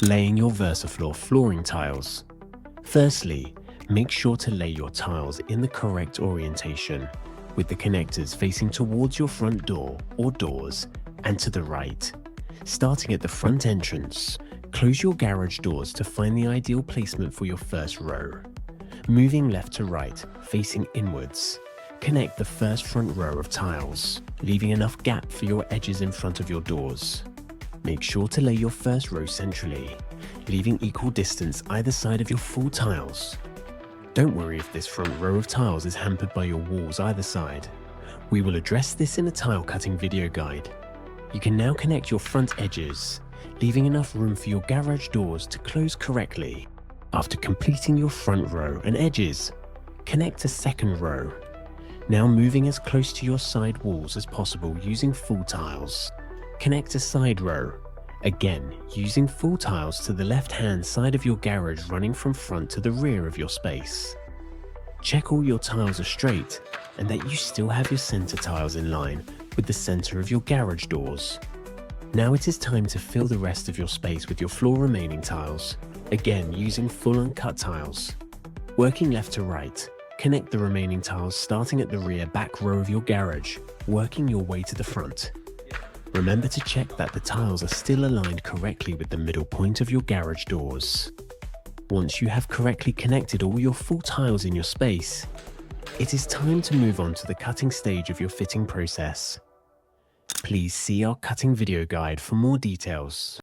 Laying your Versoflor flooring tiles. Firstly, make sure to lay your tiles in the correct orientation, with the connectors facing towards your front door or doors and to the right. Starting at the front entrance, close your garage doors to find the ideal placement for your first row. Moving left to right, facing inwards, connect the first front row of tiles, leaving enough gap for your edges in front of your doors. Make sure to lay your first row centrally, leaving equal distance either side of your full tiles. Don't worry if this front row of tiles is hampered by your walls either side. We will address this in a tile cutting video guide. You can now connect your front edges, leaving enough room for your garage doors to close correctly. After completing your front row and edges, connect a second row. Now moving as close to your side walls as possible using full tiles. Connect a side row, again using full tiles to the left-hand side of your garage running from front to the rear of your space. Check all your tiles are straight and that you still have your center tiles in line with the center of your garage doors. Now it is time to fill the rest of your space with your floor remaining tiles, again using full uncut tiles. Working left to right, connect the remaining tiles starting at the rear back row of your garage, working your way to the front. Remember to check that the tiles are still aligned correctly with the middle point of your garage doors. Once you have correctly connected all your full tiles in your space, it is time to move on to the cutting stage of your fitting process. Please see our cutting video guide for more details.